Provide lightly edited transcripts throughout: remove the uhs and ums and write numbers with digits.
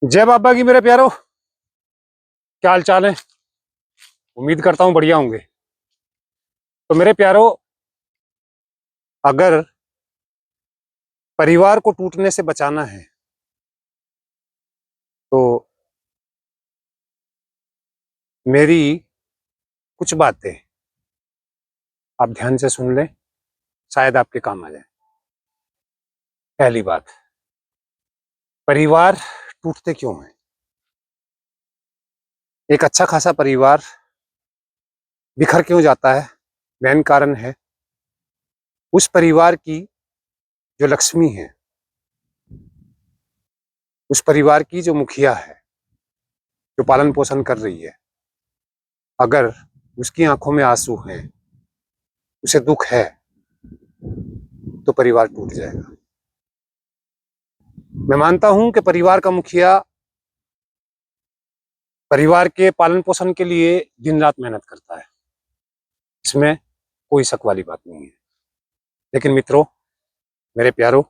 जय बाबा की मेरे प्यारो, क्या हाल चाल है। उम्मीद करता हूँ बढ़िया होंगे। तो मेरे प्यारो, अगर परिवार को टूटने से बचाना है तो मेरी कुछ बातें आप ध्यान से सुन लें, शायद आपके काम आ जाए। पहली बात, परिवार टूटते क्यों हैं। एक अच्छा खासा परिवार बिखर क्यों जाता है। मेन कारण है उस परिवार की जो लक्ष्मी है, उस परिवार की जो मुखिया है, जो पालन पोषण कर रही है, अगर उसकी आंखों में आंसू हैं, उसे दुख है, तो परिवार टूट जाएगा। मैं मानता हूं कि परिवार का मुखिया परिवार के पालन पोषण के लिए दिन रात मेहनत करता है, इसमें कोई शक वाली बात नहीं है। लेकिन मित्रों, मेरे प्यारों,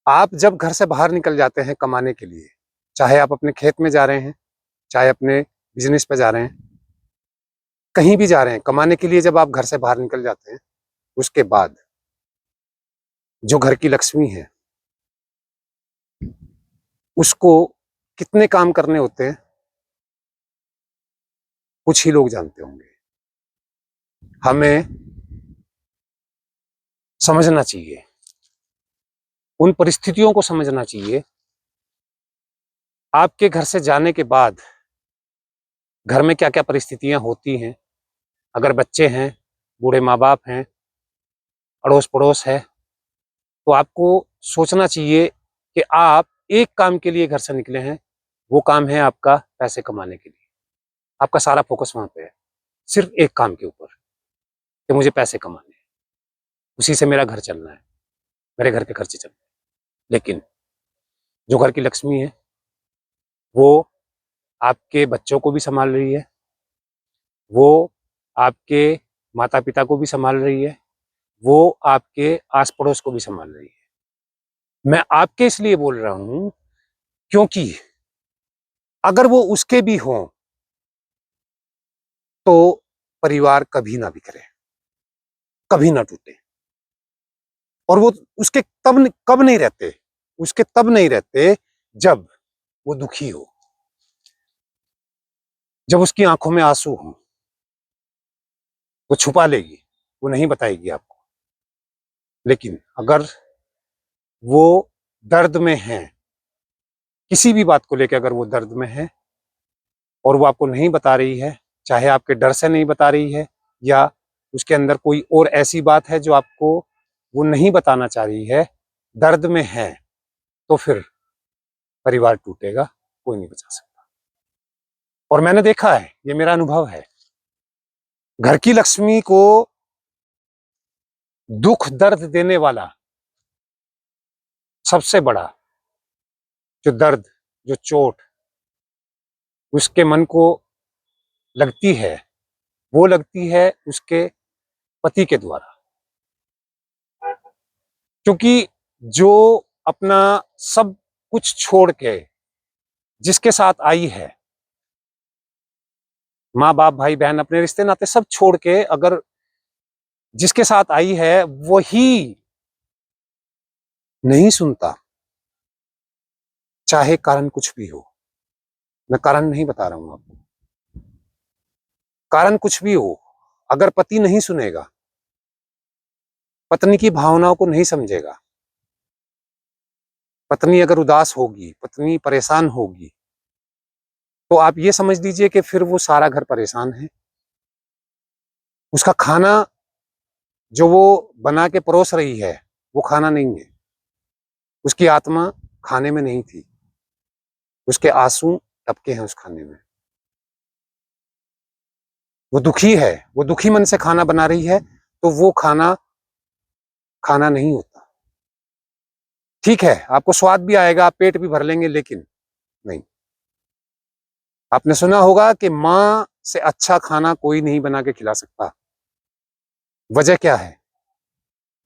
आप जब घर से बाहर निकल जाते हैं कमाने के लिए, चाहे आप अपने खेत में जा रहे हैं, चाहे अपने बिजनेस पे जा रहे हैं, कहीं भी जा रहे हैं कमाने के लिए, जब आप घर से बाहर निकल जाते हैं, उसके बाद जो घर की लक्ष्मी है, उसको कितने काम करने होते हैं कुछ ही लोग जानते होंगे। हमें समझना चाहिए, उन परिस्थितियों को समझना चाहिए। आपके घर से जाने के बाद घर में क्या क्या परिस्थितियां होती हैं। अगर बच्चे हैं, बूढ़े माँ बाप हैं, अड़ोस पड़ोस है, तो आपको सोचना चाहिए कि आप एक काम के लिए घर से निकले हैं। वो काम है आपका पैसे कमाने के लिए। आपका सारा फोकस वहां पे है, सिर्फ एक काम के ऊपर, कि मुझे पैसे कमाने हैं, उसी से मेरा घर चलना है, मेरे घर के खर्चे चलने हैं। लेकिन जो घर की लक्ष्मी है, वो आपके बच्चों को भी संभाल रही है, वो आपके माता पिता को भी संभाल रही है, वो आपके आस पड़ोस को भी संभाल रही है। मैं आपके इसलिए बोल रहा हूं क्योंकि अगर वो उसके भी हों तो परिवार कभी ना बिखरे, कभी ना टूटे। और वो उसके तब कब नहीं रहते, उसके तब नहीं रहते जब वो दुखी हो, जब उसकी आंखों में आंसू हो। वो छुपा लेगी, वो नहीं बताएगी आपको। लेकिन अगर वो दर्द में है, किसी भी बात को लेकर अगर वो दर्द में है और वो आपको नहीं बता रही है, चाहे आपके डर से नहीं बता रही है, या उसके अंदर कोई और ऐसी बात है जो आपको वो नहीं बताना चाह रही है, दर्द में है, तो फिर परिवार टूटेगा, कोई नहीं बचा सकता। और मैंने देखा है, ये मेरा अनुभव है, घर की लक्ष्मी को दुख दर्द देने वाला सबसे बड़ा जो दर्द, जो चोट उसके मन को लगती है, वो लगती है उसके पति के द्वारा। क्योंकि जो अपना सब कुछ छोड़ के जिसके साथ आई है, माँ बाप भाई बहन अपने रिश्ते नाते सब छोड़ के अगर जिसके साथ आई है वही नहीं सुनता, चाहे कारण कुछ भी हो। मैं कारण नहीं बता रहा हूं आपको, कारण कुछ भी हो, अगर पति नहीं सुनेगा, पत्नी की भावनाओं को नहीं समझेगा, पत्नी अगर उदास होगी, पत्नी परेशान होगी, तो आप ये समझ लीजिए कि फिर वो सारा घर परेशान है। उसका खाना जो वो बना के परोस रही है, वो खाना नहीं है। उसकी आत्मा खाने में नहीं थी, उसके आंसू टपके हैं उस खाने में। वो दुखी है, वो दुखी मन से खाना बना रही है, तो वो खाना खाना नहीं होता। ठीक है, आपको स्वाद भी आएगा, आप पेट भी भर लेंगे, लेकिन नहीं। आपने सुना होगा कि माँ से अच्छा खाना कोई नहीं बना के खिला सकता। वजह क्या है?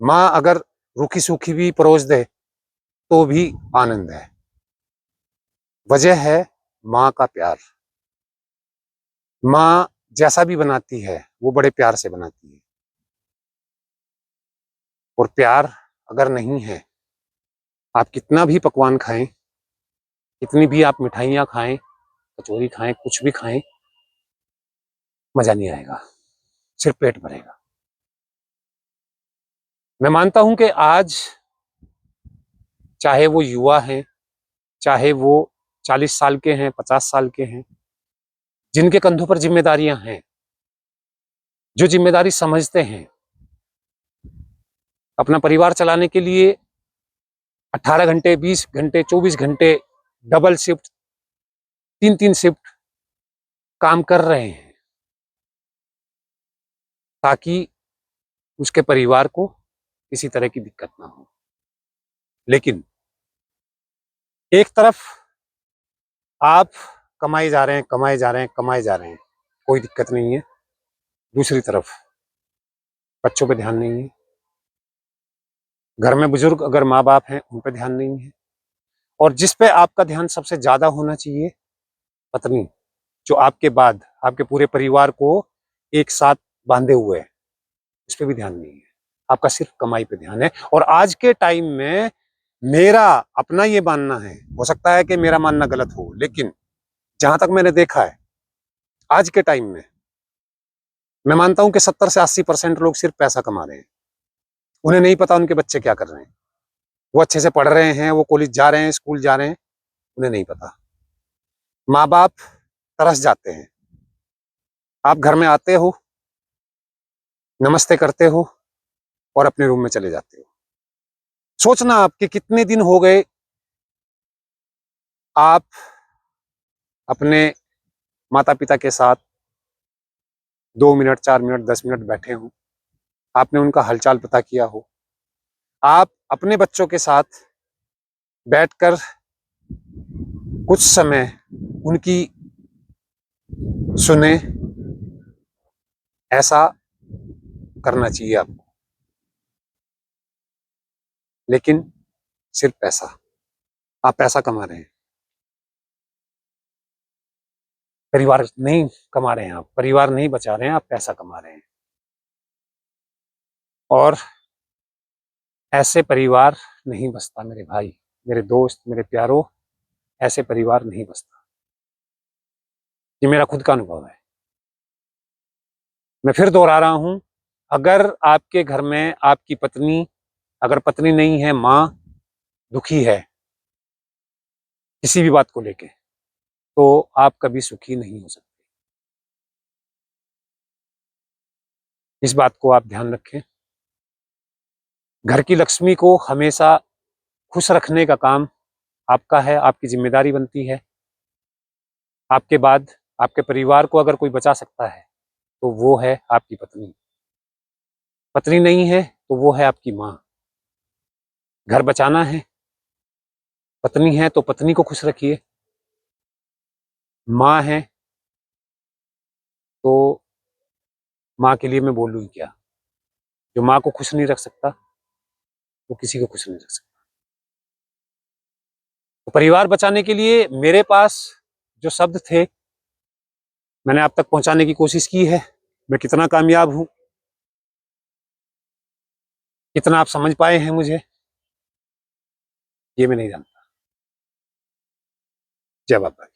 माँ अगर रूखी सूखी भी परोस दे तो भी आनंद है। वजह है माँ का प्यार। माँ जैसा भी बनाती है वो बड़े प्यार से बनाती है, और प्यार अगर नहीं है, आप कितना भी पकवान खाएं, कितनी भी आप मिठाइयाँ खाएं, कचौरी खाएं, कुछ भी खाएं, मजा नहीं आएगा, सिर्फ पेट भरेगा। मैं मानता हूं कि आज चाहे वो युवा हैं, चाहे वो 40 साल के हैं, 50 साल के हैं, जिनके कंधों पर जिम्मेदारियां हैं, जो जिम्मेदारी समझते हैं, अपना परिवार चलाने के लिए 18 घंटे, 20 घंटे, 24 घंटे, डबल शिफ्ट, 3-3 शिफ्ट काम कर रहे हैं, ताकि उसके परिवार को किसी तरह की दिक्कत ना हो। लेकिन एक तरफ आप कमाए जा रहे हैं, कमाए जा रहे हैं, कमाए जा रहे हैं, कोई दिक्कत नहीं है। दूसरी तरफ बच्चों पे ध्यान नहीं है, घर में बुजुर्ग अगर माँ बाप हैं उन पे ध्यान नहीं है, और जिस पे आपका ध्यान सबसे ज्यादा होना चाहिए, पत्नी, जो आपके बाद आपके पूरे परिवार को एक साथ बांधे हुए है, उस पर भी ध्यान नहीं है। आपका सिर्फ कमाई पे ध्यान है। और आज के टाइम में मेरा अपना ये मानना है, हो सकता है कि मेरा मानना गलत हो, लेकिन जहां तक मैंने देखा है आज के टाइम में, मैं मानता हूं कि 70 से 80% लोग सिर्फ पैसा कमा रहे हैं। उन्हें नहीं पता उनके बच्चे क्या कर रहे हैं। वो अच्छे से पढ़ रहे हैं, वो कॉलेज जा रहे हैं, स्कूल जा रहे हैं, उन्हें नहीं पता। माँ बाप तरस जाते हैं। आप घर में आते हो, नमस्ते करते हो और अपने रूम में चले जाते हो। सोचना आप कि कितने दिन हो गए आप अपने माता पिता के साथ 2 मिनट, 4 मिनट, 10 मिनट बैठे हो, आपने उनका हालचाल पता किया हो, आप अपने बच्चों के साथ बैठकर कुछ समय उनकी सुने। ऐसा करना चाहिए आपको। लेकिन सिर्फ पैसा, आप पैसा कमा रहे हैं, परिवार नहीं कमा रहे हैं, आप परिवार नहीं बचा रहे हैं, आप पैसा कमा रहे हैं। और ऐसे परिवार नहीं बसता मेरे भाई, मेरे दोस्त, मेरे प्यारों, ऐसे परिवार नहीं बसता। ये मेरा खुद का अनुभव है। मैं फिर दोहरा रहा हूं, अगर आपके घर में आपकी पत्नी, अगर पत्नी नहीं है, माँ दुखी है किसी भी बात को लेके, तो आप कभी सुखी नहीं हो सकते। इस बात को आप ध्यान रखें। घर की लक्ष्मी को हमेशा खुश रखने का काम आपका है, आपकी जिम्मेदारी बनती है। आपके बाद आपके परिवार को अगर कोई बचा सकता है तो वो है आपकी पत्नी। पत्नी नहीं है तो वो है आपकी माँ। घर बचाना है, पत्नी है तो पत्नी को खुश रखिए। माँ है तो माँ के लिए मैं बोलूँ ही क्या। जो माँ को खुश नहीं रख सकता वो किसी को खुश नहीं रख सकता। तो परिवार बचाने के लिए मेरे पास जो शब्द थे मैंने आप तक पहुंचाने की कोशिश की है। मैं कितना कामयाब हूं, कितना आप समझ पाए हैं मुझे, ये मैं नहीं जानता। जय बाबा।